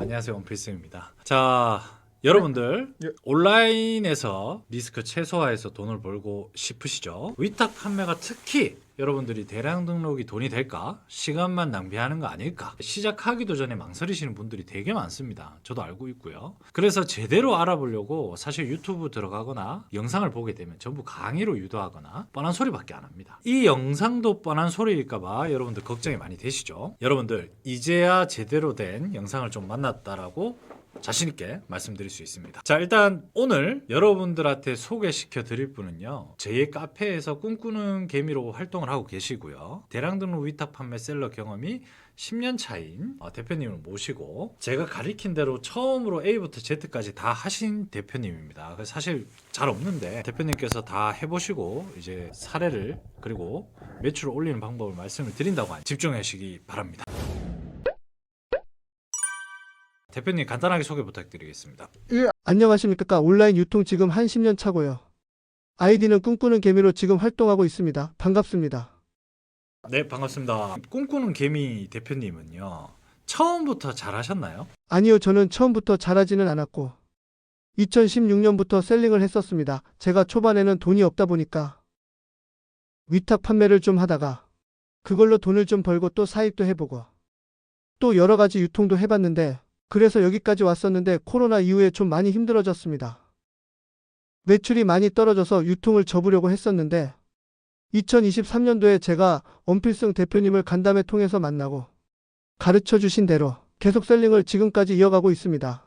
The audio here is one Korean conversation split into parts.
안녕하세요, 원필승입니다. 자, 여러분들 온라인에서 리스크 최소화해서 돈을 벌고 싶으시죠? 위탁 판매가 특히 여러분들이 대량 등록이 돈이 될까? 시간만 낭비하는 거 아닐까? 시작하기도 전에 망설이시는 분들이 되게 많습니다. 저도 알고 있고요. 그래서 제대로 알아보려고 사실 유튜브 들어가거나 영상을 보게 되면 전부 강의로 유도하거나 뻔한 소리밖에 안 합니다. 이 영상도 뻔한 소리일까봐 여러분들 걱정이 많이 되시죠? 여러분들 이제야 제대로 된 영상을 좀 만났다라고 자신있게 말씀드릴 수 있습니다. 자, 일단 오늘 여러분들한테 소개시켜 드릴 분은요, 제 카페에서 꿈꾸는 개미로 활동을 하고 계시고요, 대량 등록 위탁 판매 셀러 경험이 10년 차인 대표님을 모시고 제가 가리킨 대로 처음으로 A부터 Z까지 다 하신 대표님입니다. 그래서 사실 잘 없는데 대표님께서 다 해보시고 이제 사례를 그리고 매출을 올리는 방법을 말씀을 드린다고 하니 집중하시기 바랍니다. 대표님 간단하게 소개 부탁드리겠습니다. 예, 안녕하십니까. 온라인 유통 지금 한 10년 차고요. 아이디는 꿈꾸는 개미로 지금 활동하고 있습니다. 반갑습니다. 네, 반갑습니다. 꿈꾸는 개미 대표님은요, 처음부터 잘하셨나요? 아니요, 저는 처음부터 잘하지는 않았고 2016년부터 셀링을 했었습니다. 제가 초반에는 돈이 없다 보니까 위탁 판매를 좀 하다가 그걸로 돈을 좀 벌고 또 사입도 해보고 또 여러 가지 유통도 해봤는데 그래서 여기까지 왔었는데 코로나 이후에 좀 많이 힘들어졌습니다. 매출이 많이 떨어져서 유통을 접으려고 했었는데 2023년도에 제가 원필승 대표님을 간담회 통해서 만나고 가르쳐 주신 대로 계속 셀링을 지금까지 이어가고 있습니다.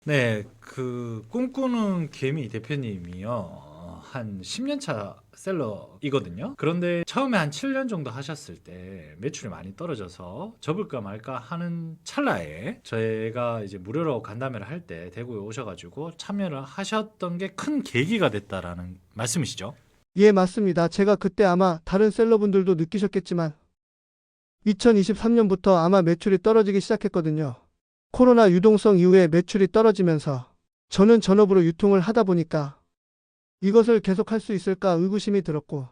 네, 그 꿈꾸는 개미 대표님이요, 한 10년 차 셀러이거든요. 그런데 처음에 한 7년 정도 하셨을 때 매출이 많이 떨어져서 접을까 말까 하는 찰나에 저희가 이제 무료로 간담회를 할 때 대구에 오셔가지고 참여를 하셨던 게 큰 계기가 됐다라는 말씀이시죠? 예, 맞습니다. 제가 그때 아마 다른 셀러분들도 느끼셨겠지만 2023년부터 아마 매출이 떨어지기 시작했거든요. 코로나 유동성 이후에 매출이 떨어지면서 저는 전업으로 유통을 하다 보니까 이것을 계속할 수 있을까 의구심이 들었고,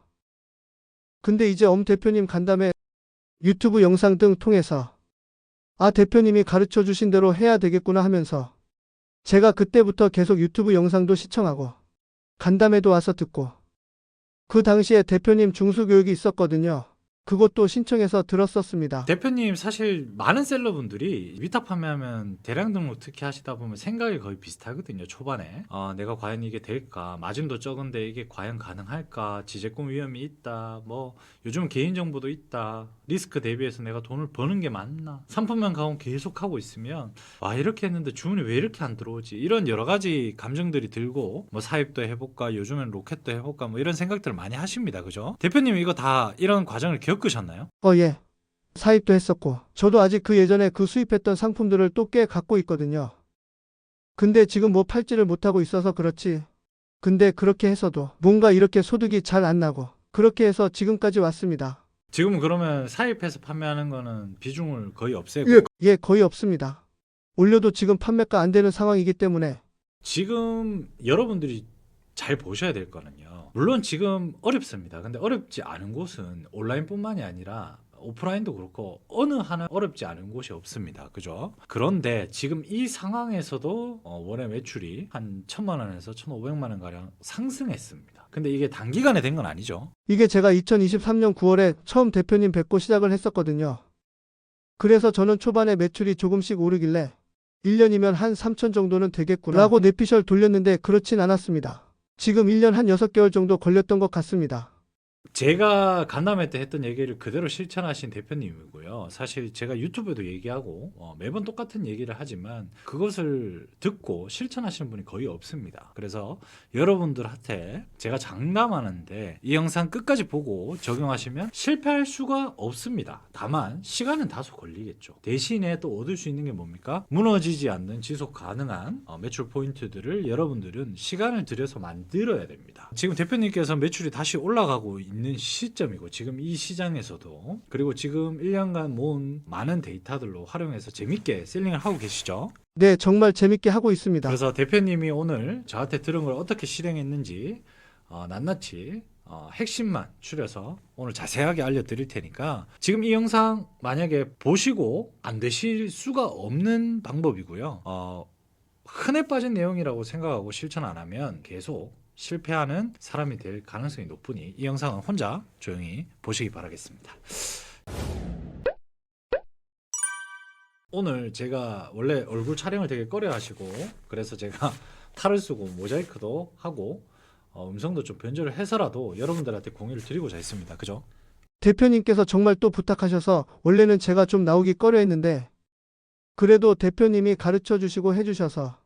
근데 이제 대표님 간담회, 유튜브 영상 등 통해서 대표님이 가르쳐 주신 대로 해야 되겠구나 하면서 제가 그때부터 계속 유튜브 영상도 시청하고 간담회도 와서 듣고, 그 당시에 대표님 중수교육이 있었거든요. 그것도 신청해서 들었었습니다. 대표님 사실 많은 셀러분들이 위탁 판매하면 대량 등록 특히 하시다 보면 생각이 거의 비슷하거든요. 초반에 내가 과연 이게 될까, 마진도 적은데 이게 과연 가능할까, 지재권 위험이 있다, 뭐 요즘 개인정보도 있다, 리스크 대비해서 내가 돈을 버는 게 맞나, 상품만 가면 계속 하고 있으면 와, 이렇게 했는데 주문이 왜 이렇게 안 들어오지, 이런 여러 가지 감정들이 들고 뭐 사입도 해볼까, 요즘엔 로켓도 해볼까, 뭐 이런 생각들을 많이 하십니다. 그죠? 대표님 이거 다 이런 과정을 겪으셨나요? 예. 사입도 했었고, 저도 아직 그 예전에 그 수입했던 상품들을 또 꽤 갖고 있거든요. 근데 지금 뭐 팔지를 못하고 있어서 그렇지. 근데 그렇게 해서도 뭔가 이렇게 소득이 잘 안 나고, 그렇게 해서 지금까지 왔습니다. 지금은 그러면 사입해서 판매하는 거는 비중을 거의 없애고 예, 거의 없습니다. 올려도 지금 판매가 안 되는 상황이기 때문에. 지금 여러분들이 잘 보셔야 될 거는요, 물론 지금 어렵습니다. 근데 어렵지 않은 곳은 온라인뿐만이 아니라 오프라인도 그렇고 어느 하나 어렵지 않은 곳이 없습니다. 그죠? 그런데 지금 이 상황에서도 월에 매출이 한 1,000만 원에서 1,500만 원 가량 상승했습니다. 근데 이게 단기간에 된 건 아니죠. 이게 제가 2023년 9월에 처음 대표님 뵙고 시작을 했었거든요. 그래서 저는 초반에 매출이 조금씩 오르길래 1년이면 한 3천 정도는 되겠구나 라고 내피셜 돌렸는데 그렇진 않았습니다. 지금 1년 한 6개월 정도 걸렸던 것 같습니다. 제가 간담회 때 했던 얘기를 그대로 실천하신 대표님이고요. 사실 제가 유튜브에도 얘기하고 매번 똑같은 얘기를 하지만 그것을 듣고 실천하시는 분이 거의 없습니다. 그래서 여러분들한테 제가 장담하는데 이 영상 끝까지 보고 적용하시면 실패할 수가 없습니다. 다만 시간은 다소 걸리겠죠. 대신에 또 얻을 수 있는 게 뭡니까? 무너지지 않는 지속 가능한 매출 포인트들을 여러분들은 시간을 들여서 만들어야 됩니다. 지금 대표님께서 매출이 다시 올라가고 있는 시점이고, 지금 이 시장에서도, 그리고 지금 1년간 모은 많은 데이터들로 활용해서 재밌게 셀링을 하고 계시죠. 네, 정말 재밌게 하고 있습니다. 그래서 대표님이 오늘 저한테 들은 걸 어떻게 실행했는지 낱낱이 핵심만 추려서 오늘 자세하게 알려드릴 테니까 지금 이 영상 만약에 보시고 안 되실 수가 없는 방법이고요. 흔해 빠진 내용이라고 생각하고 실천 안 하면 계속 실패하는 사람이 될 가능성이 높으니 이 영상은 혼자 조용히 보시기 바라겠습니다. 오늘 제가 원래 얼굴 촬영을 되게 꺼려 하시고 그래서 제가 탈을 쓰고 모자이크도 하고 음성도 좀 변조를 해서라도 여러분들한테 공유를 드리고자 했습니다. 그죠? 대표님께서 정말 또 부탁하셔서 원래는 제가 좀 나오기 꺼려 했는데 그래도 대표님이 가르쳐 주시고 해주셔서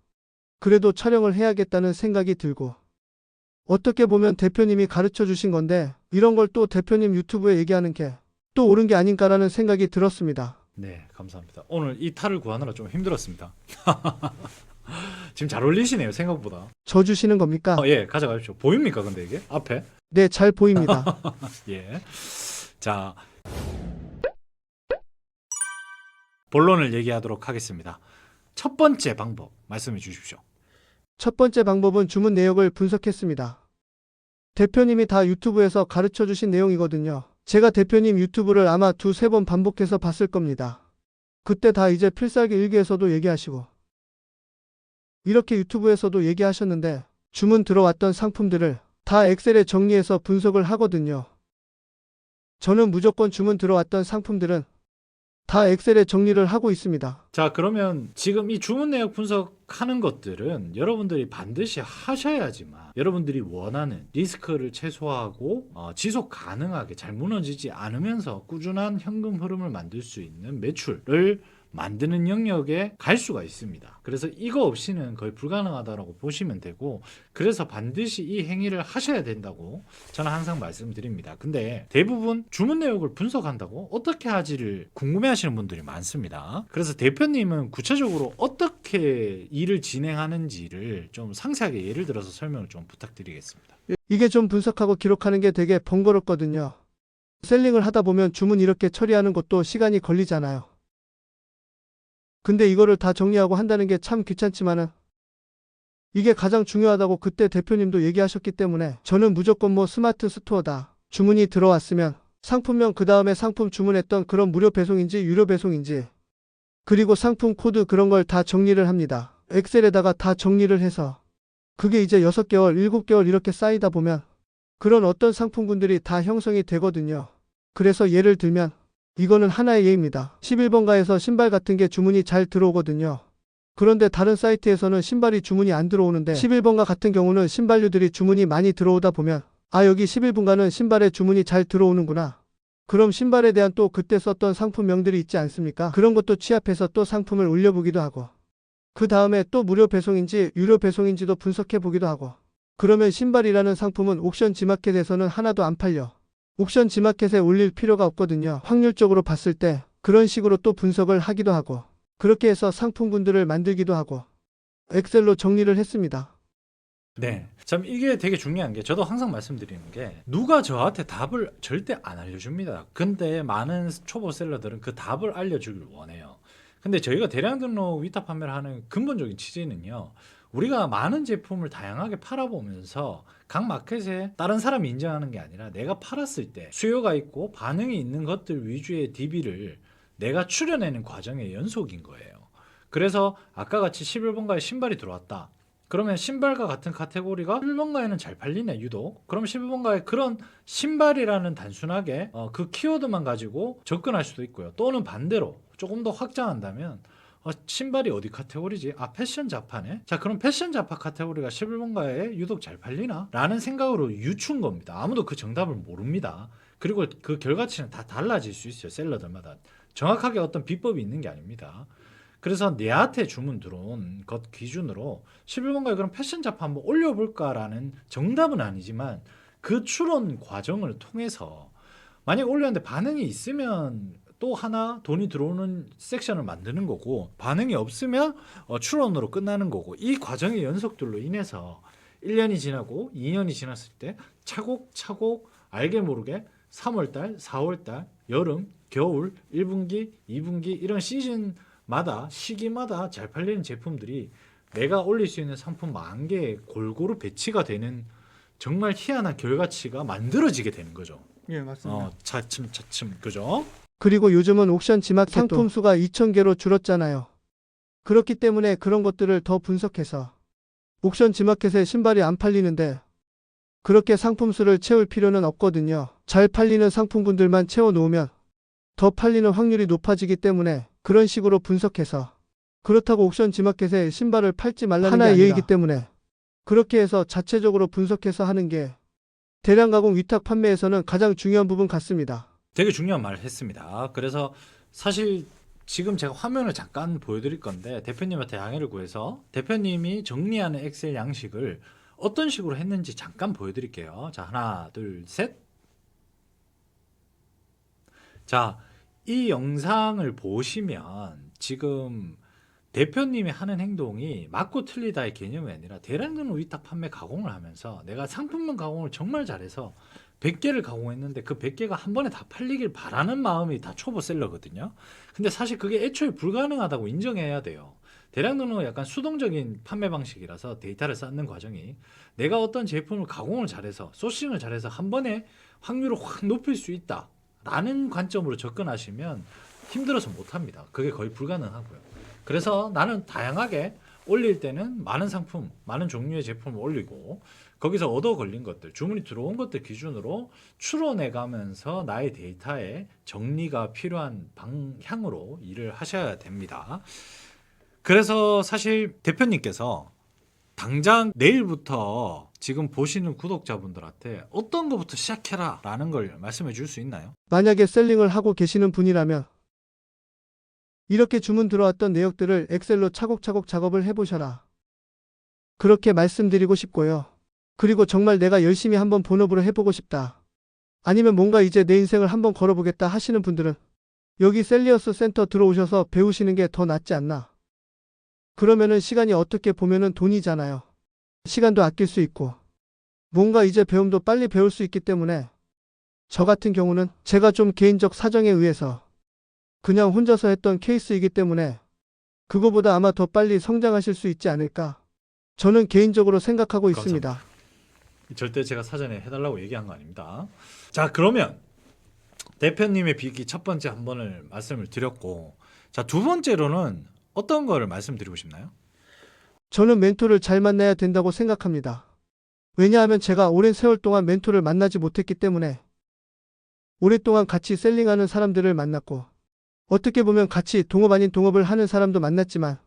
그래도 촬영을 해야겠다는 생각이 들고 어떻게 보면 대표님이 가르쳐 주신 건데 이런 걸 또 대표님 유튜브에 얘기하는 게 또 옳은 게 아닌가라는 생각이 들었습니다. 네, 감사합니다. 오늘 이 탈을 구하느라 좀 힘들었습니다. 지금 잘 어울리시네요, 생각보다. 저 주시는 겁니까? 예, 가져가십시오. 보입니까, 근데 이게? 앞에? 네, 잘 보입니다. 예. 자, 본론을 얘기하도록 하겠습니다. 첫 번째 방법 말씀해 주십시오. 첫 번째 방법은 주문 내역을 분석했습니다. 대표님이 다 유튜브에서 가르쳐 주신 내용이거든요. 제가 대표님 유튜브를 아마 2-3번 반복해서 봤을 겁니다. 그때 다 이제 필살기 일기에서도 얘기하시고 이렇게 유튜브에서도 얘기하셨는데 주문 들어왔던 상품들을 다 엑셀에 정리해서 분석을 하거든요. 저는 무조건 주문 들어왔던 상품들은 다 엑셀에 정리를 하고 있습니다. 자, 그러면 지금 이 주문 내역 분석하는 것들은 여러분들이 반드시 하셔야지만 여러분들이 원하는 리스크를 최소화하고 지속 가능하게 잘 무너지지 않으면서 꾸준한 현금 흐름을 만들 수 있는 매출을 만드는 영역에 갈 수가 있습니다. 그래서 이거 없이는 거의 불가능하다고 보시면 되고 그래서 반드시 이 행위를 하셔야 된다고 저는 항상 말씀드립니다. 근데 대부분 주문 내역을 분석한다고 어떻게 하지를 궁금해하시는 분들이 많습니다. 그래서 대표님은 구체적으로 어떻게 일을 진행하는지를 좀 상세하게 예를 들어서 설명을 좀 부탁드리겠습니다. 이게 좀 분석하고 기록하는 게 되게 번거롭거든요. 셀링을 하다 보면 주문 이렇게 처리하는 것도 시간이 걸리잖아요. 근데 이거를 다 정리하고 한다는 게 참 귀찮지만은 이게 가장 중요하다고 그때 대표님도 얘기하셨기 때문에 저는 무조건 스마트 스토어다. 주문이 들어왔으면 상품명 그 다음에 상품 주문했던 그런 무료 배송인지 유료 배송인지 그리고 상품 코드 그런 걸 다 정리를 합니다. 엑셀에다가 다 정리를 해서 그게 이제 6개월, 7개월 이렇게 쌓이다 보면 그런 어떤 상품군들이 다 형성이 되거든요. 그래서 예를 들면 이거는 하나의 예입니다. 11번가에서 신발 같은 게 주문이 잘 들어오거든요. 그런데 다른 사이트에서는 신발이 주문이 안 들어오는데 11번가 같은 경우는 신발류들이 주문이 많이 들어오다 보면 여기 11분가는 신발에 주문이 잘 들어오는구나. 그럼 신발에 대한 또 그때 썼던 상품명들이 있지 않습니까? 그런 것도 취합해서 또 상품을 올려보기도 하고 그 다음에 또 무료 배송인지 유료 배송인지도 분석해보기도 하고 그러면 신발이라는 상품은 옥션 지마켓에서는 하나도 안 팔려. 옥션 지마켓에 올릴 필요가 없거든요. 확률적으로 봤을 때 그런 식으로 또 분석을 하기도 하고 그렇게 해서 상품군들을 만들기도 하고 엑셀로 정리를 했습니다. 네, 참 이게 되게 중요한 게 저도 항상 말씀드리는 게 누가 저한테 답을 절대 안 알려줍니다. 근데 많은 초보 셀러들은 그 답을 알려주길 원해요. 근데 저희가 대량 등록 위탁 판매를 하는 근본적인 취지는요. 우리가 많은 제품을 다양하게 팔아보면서 각 마켓에 다른 사람이 인정하는 게 아니라 내가 팔았을 때 수요가 있고 반응이 있는 것들 위주의 DB를 내가 추려내는 과정의 연속인 거예요. 그래서 아까 같이 11번가에 신발이 들어왔다. 그러면 신발과 같은 카테고리가 11번가에는 잘 팔리네 유독. 그럼 11번가에 그런 신발이라는 단순하게 그 키워드만 가지고 접근할 수도 있고요. 또는 반대로 조금 더 확장한다면 신발이 어디 카테고리지? 패션 자파네? 자, 그럼 패션 자파 카테고리가 11번가에 유독 잘 팔리나? 라는 생각으로 유추인 겁니다. 아무도 그 정답을 모릅니다. 그리고 그 결과치는 다 달라질 수 있어요. 셀러들마다. 정확하게 어떤 비법이 있는 게 아닙니다. 그래서 내한테 주문 들어온 것 기준으로 11번가에 그럼 패션 자파 한번 올려볼까라는 정답은 아니지만 그 추론 과정을 통해서 만약 올렸는데 반응이 있으면 또 하나 돈이 들어오는 섹션을 만드는 거고 반응이 없으면 추론으로 끝나는 거고 이 과정의 연속들로 인해서 1년이 지나고 2년이 지났을 때 차곡차곡 알게 모르게 3월달, 4월달, 여름, 겨울, 1분기, 2분기 이런 시즌마다 시기마다 잘 팔리는 제품들이 내가 올릴 수 있는 상품 10,000개에 골고루 배치가 되는 정말 희한한 결과치가 만들어지게 되는 거죠. 예, 맞습니다. 차츰 그죠? 그리고 요즘은 옥션 지마켓 또. 상품 수가 2,000개로 줄었잖아요. 그렇기 때문에 그런 것들을 더 분석해서 옥션 지마켓에 신발이 안 팔리는데 그렇게 상품 수를 채울 필요는 없거든요. 잘 팔리는 상품군들만 채워 놓으면 더 팔리는 확률이 높아지기 때문에 그런 식으로 분석해서, 그렇다고 옥션 지마켓에 신발을 팔지 말라는 하나의 게 아니라 예이기 때문에 그렇게 해서 자체적으로 분석해서 하는 게 대량 가공 위탁 판매에서는 가장 중요한 부분 같습니다. 되게 중요한 말을 했습니다. 그래서 사실 지금 제가 화면을 잠깐 보여드릴 건데 대표님한테 양해를 구해서 대표님이 정리하는 엑셀 양식을 어떤 식으로 했는지 잠깐 보여드릴게요. 자, 하나, 둘, 셋. 자, 이 영상을 보시면 지금 대표님이 하는 행동이 맞고 틀리다의 개념이 아니라 대량등록 위탁 판매 가공을 하면서 내가 상품명 가공을 정말 잘해서 100개를 가공했는데 그 100개가 한 번에 다 팔리길 바라는 마음이 다 초보 셀러거든요. 근데 사실 그게 애초에 불가능하다고 인정해야 돼요. 대량등록은 약간 수동적인 판매 방식이라서 데이터를 쌓는 과정이, 내가 어떤 제품을 가공을 잘해서 소싱을 잘해서 한 번에 확률을 확 높일 수 있다 라는 관점으로 접근하시면 힘들어서 못합니다. 그게 거의 불가능하고요. 그래서 나는 다양하게 올릴 때는 많은 상품, 많은 종류의 제품을 올리고 거기서 얻어 걸린 것들, 주문이 들어온 것들 기준으로 추론해 가면서 나의 데이터에 정리가 필요한 방향으로 일을 하셔야 됩니다. 그래서 사실 대표님께서 당장 내일부터 지금 보시는 구독자분들한테 어떤 것부터 시작해라 라는 걸 말씀해 줄 수 있나요? 만약에 셀링을 하고 계시는 분이라면 이렇게 주문 들어왔던 내역들을 엑셀로 차곡차곡 작업을 해보셔라. 그렇게 말씀드리고 싶고요. 그리고 정말 내가 열심히 한번 본업으로 해보고 싶다, 아니면 뭔가 이제 내 인생을 한번 걸어보겠다 하시는 분들은 여기 셀리어스 센터 들어오셔서 배우시는 게 더 낫지 않나. 그러면은 시간이 어떻게 보면은 돈이잖아요. 시간도 아낄 수 있고 뭔가 이제 배움도 빨리 배울 수 있기 때문에 저 같은 경우는 제가 좀 개인적 사정에 의해서 그냥 혼자서 했던 케이스이기 때문에 그거보다 아마 더 빨리 성장하실 수 있지 않을까 저는 개인적으로 생각하고 있습니다. 절대 제가 사전에 해달라고 얘기한 거 아닙니다. 자, 그러면 대표님의 비기 첫 번째 한 번을 말씀을 드렸고, 자, 두 번째로는 어떤 거를 말씀드리고 싶나요? 저는 멘토를 잘 만나야 된다고 생각합니다. 왜냐하면 제가 오랜 세월 동안 멘토를 만나지 못했기 때문에 오랫동안 같이 셀링하는 사람들을 만났고 어떻게 보면 같이 동업 아닌 동업을 하는 사람도 만났지만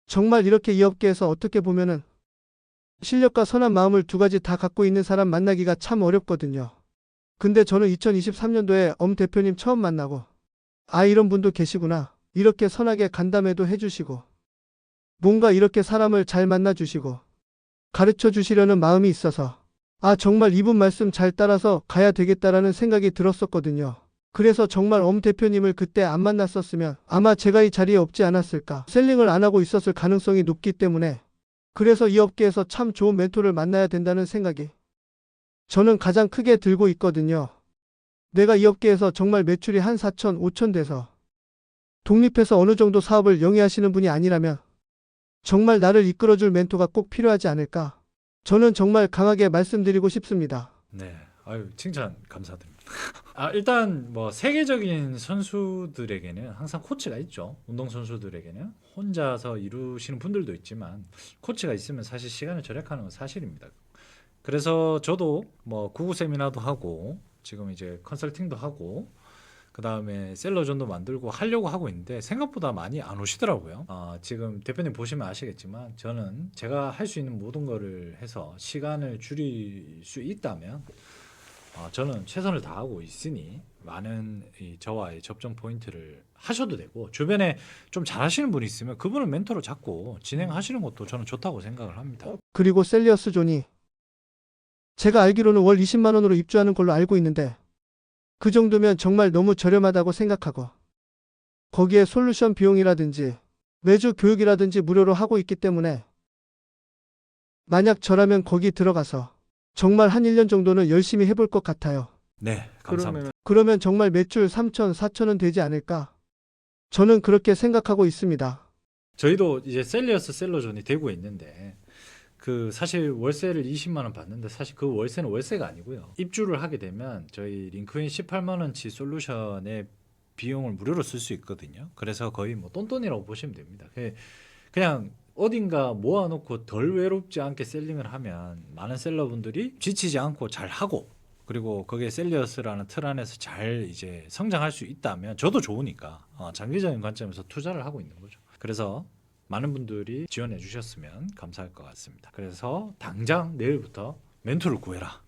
정말 이렇게 이 업계에서 어떻게 보면은 실력과 선한 마음을 두 가지 다 갖고 있는 사람 만나기가 참 어렵거든요. 근데 저는 2023년도에 엄 대표님 처음 만나고 이런 분도 계시구나, 이렇게 선하게 간담회도 해주시고 뭔가 이렇게 사람을 잘 만나주시고 가르쳐 주시려는 마음이 있어서 정말 이분 말씀 잘 따라서 가야 되겠다라는 생각이 들었었거든요. 그래서 정말 엄 대표님을 그때 안 만났었으면 아마 제가 이 자리에 없지 않았을까, 셀링을 안 하고 있었을 가능성이 높기 때문에, 그래서 이 업계에서 참 좋은 멘토를 만나야 된다는 생각이 저는 가장 크게 들고 있거든요. 내가 이 업계에서 정말 매출이 한 4천, 5천 돼서 독립해서 어느 정도 사업을 영위하시는 분이 아니라면 정말 나를 이끌어줄 멘토가 꼭 필요하지 않을까, 저는 정말 강하게 말씀드리고 싶습니다. 네, 아유, 칭찬 감사드립니다. 일단 뭐 세계적인 선수들에게는 항상 코치가 있죠. 운동 선수들에게는 혼자서 이루시는 분들도 있지만 코치가 있으면 사실 시간을 절약하는 건 사실입니다. 그래서 저도 뭐 구구 세미나도 하고 지금 이제 컨설팅도 하고 그 다음에 셀러존도 만들고 하려고 하고 있는데 생각보다 많이 안 오시더라고요. 지금 대표님 보시면 아시겠지만 저는 제가 할 수 있는 모든 거를 해서 시간을 줄일 수 있다면 저는 최선을 다하고 있으니 많은 저와의 접점 포인트를 하셔도 되고, 주변에 좀 잘하시는 분이 있으면 그분을 멘토로 잡고 진행하시는 것도 저는 좋다고 생각을 합니다. 그리고 셀리어스 존이 제가 알기로는 월 20만 원으로 입주하는 걸로 알고 있는데 그 정도면 정말 너무 저렴하다고 생각하고 거기에 솔루션 비용이라든지 매주 교육이라든지 무료로 하고 있기 때문에 만약 저라면 거기 들어가서 정말 한 1년 정도는 열심히 해볼 것 같아요. 네, 감사합니다. 그러면 정말 매출 3천, 4천은 되지 않을까? 저는 그렇게 생각하고 있습니다. 저희도 이제 셀리어스 셀러존이 되고 있는데 그 사실 월세를 20만 원 받는데 사실 그 월세는 월세가 아니고요. 입주를 하게 되면 저희 링크인 18만 원치 솔루션의 비용을 무료로 쓸 수 있거든요. 그래서 거의 뭐 똔똔이라고 보시면 됩니다. 그냥 어딘가 모아놓고 덜 외롭지 않게 셀링을 하면 많은 셀러분들이 지치지 않고 잘 하고, 그리고 거기에 셀리어스라는 틀 안에서 잘 이제 성장할 수 있다면 저도 좋으니까 장기적인 관점에서 투자를 하고 있는 거죠. 그래서 많은 분들이 지원해 주셨으면 감사할 것 같습니다. 그래서 당장 내일부터 멘토를 구해라.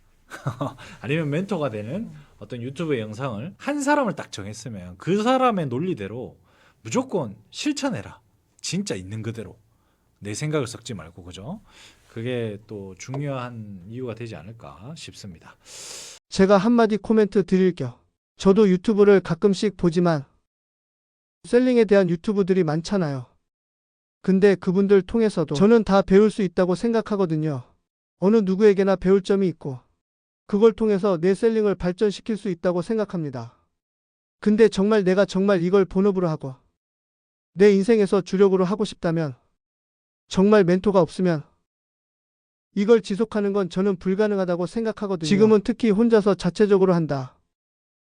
아니면 멘토가 되는 어떤 유튜브 영상을 한 사람을 딱 정했으면 그 사람의 논리대로 무조건 실천해라. 진짜 있는 그대로. 내 생각을 섞지 말고, 그죠? 그게 또 중요한 이유가 되지 않을까 싶습니다. 제가 한마디 코멘트 드릴 겸. 저도 유튜브를 가끔씩 보지만 셀링에 대한 유튜브들이 많잖아요. 근데 그분들 통해서도 저는 다 배울 수 있다고 생각하거든요. 어느 누구에게나 배울 점이 있고 그걸 통해서 내 셀링을 발전시킬 수 있다고 생각합니다. 근데 정말 내가 정말 이걸 본업으로 하고 내 인생에서 주력으로 하고 싶다면, 정말 멘토가 없으면 이걸 지속하는 건 저는 불가능하다고 생각하거든요. 지금은 특히 혼자서 자체적으로 한다.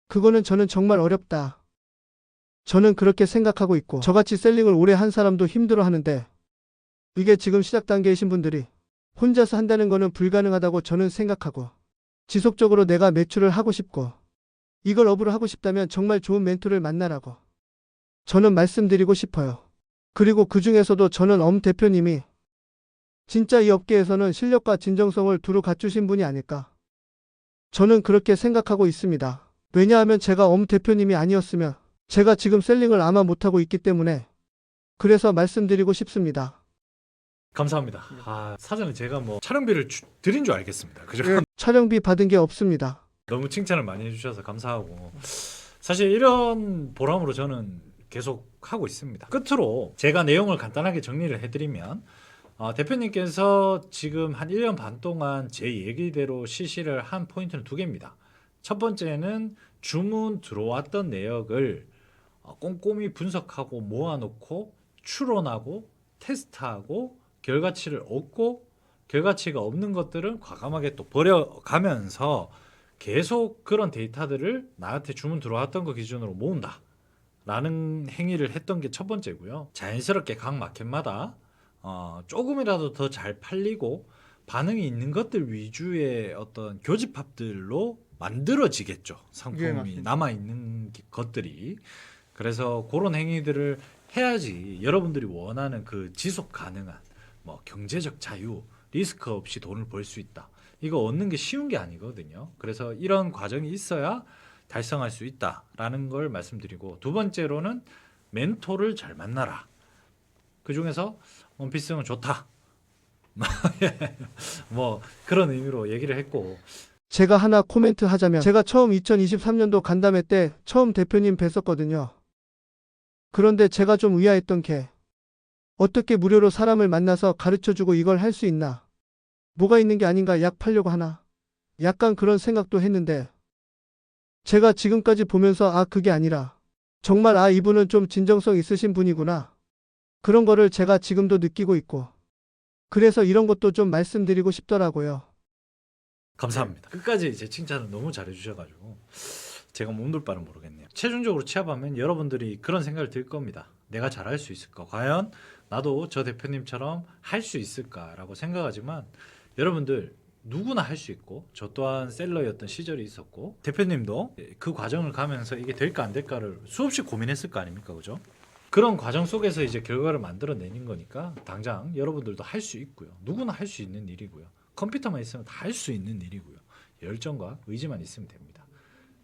그거는 저는 정말 어렵다. 저는 그렇게 생각하고 있고, 저같이 셀링을 오래 한 사람도 힘들어 하는데 이게 지금 시작 단계이신 분들이 혼자서 한다는 거는 불가능하다고 저는 생각하고, 지속적으로 내가 매출을 하고 싶고 이걸 업으로 하고 싶다면 정말 좋은 멘토를 만나라고 저는 말씀드리고 싶어요. 그리고 그 중에서도 저는 엄 대표님이 진짜 이 업계에서는 실력과 진정성을 두루 갖추신 분이 아닐까. 저는 그렇게 생각하고 있습니다. 왜냐하면 제가 엄 대표님이 아니었으면 제가 지금 셀링을 아마 못하고 있기 때문에, 그래서 말씀드리고 싶습니다. 감사합니다. 사전에 제가 뭐 촬영비를 드린 줄 알겠습니다. 그죠? 촬영비 받은 게 없습니다. 너무 칭찬을 많이 해주셔서 감사하고, 사실 이런 보람으로 저는 계속 하고 있습니다. 끝으로 제가 내용을 간단하게 정리를 해드리면, 대표님께서 지금 한 1년 반 동안 제 얘기대로 실시를 한 포인트는 두 개입니다. 첫 번째는 주문 들어왔던 내역을 꼼꼼히 분석하고 모아놓고 추론하고 테스트하고 결과치를 얻고, 결과치가 없는 것들은 과감하게 또 버려가면서 계속 그런 데이터들을 나한테 주문 들어왔던 거 기준으로 모은다 라는 행위를 했던 게 첫 번째고요. 자연스럽게 각 마켓마다 조금이라도 더 잘 팔리고 반응이 있는 것들 위주의 어떤 교집합들로 만들어지겠죠. 상품이 남아있는 것들이. 그래서 그런 행위들을 해야지 여러분들이 원하는 그 지속 가능한 뭐 경제적 자유, 리스크 없이 돈을 벌 수 있다. 이거 얻는 게 쉬운 게 아니거든요. 그래서 이런 과정이 있어야 달성할 수 있다라는 걸 말씀드리고, 두 번째로는 멘토를 잘 만나라. 그 중에서 원피스는 좋다. 뭐 그런 의미로 얘기를 했고, 제가 하나 코멘트 하자면, 제가 처음 2023년도 간담회 때 처음 대표님 뵀었거든요. 그런데 제가 좀 의아했던 게, 어떻게 무료로 사람을 만나서 가르쳐주고 이걸 할 수 있나? 뭐가 있는 게 아닌가, 약 팔려고 하나? 약간 그런 생각도 했는데, 제가 지금까지 보면서 그게 아니라 정말 이분은 좀 진정성 있으신 분이구나. 그런 거를 제가 지금도 느끼고 있고, 그래서 이런 것도 좀 말씀드리고 싶더라고요. 감사합니다. 끝까지 제 칭찬을 너무 잘해주셔가지고 제가 몸둘 바는 모르겠네요. 최종적으로 취합하면 여러분들이 그런 생각을 들 겁니다. 내가 잘할 수 있을까? 과연 나도 저 대표님처럼 할 수 있을까라고 생각하지만, 여러분들 누구나 할 수 있고, 저 또한 셀러였던 시절이 있었고, 대표님도 그 과정을 가면서 이게 될까 안 될까를 수없이 고민했을 거 아닙니까? 그죠? 그런 과정 속에서 이제 결과를 만들어내는 거니까 당장 여러분들도 할 수 있고요. 누구나 할 수 있는 일이고요. 컴퓨터만 있으면 다 할 수 있는 일이고요. 열정과 의지만 있으면 됩니다.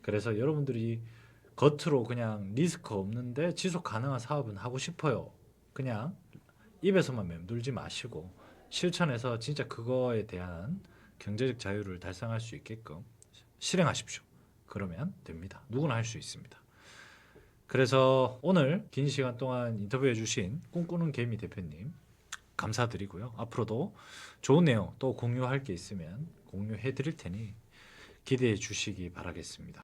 그래서 여러분들이 겉으로 그냥 리스크 없는데 지속 가능한 사업은 하고 싶어요. 그냥 입에서만 맴돌지 마시고 실천해서 진짜 그거에 대한 경제적 자유를 달성할 수 있게끔 실행하십시오. 그러면 됩니다. 누구나 할 수 있습니다. 그래서 오늘 긴 시간 동안 인터뷰해 주신 꿈꾸는 개미 대표님 감사드리고요. 앞으로도 좋은 내용 또 공유할 게 있으면 공유해 드릴 테니 기대해 주시기 바라겠습니다.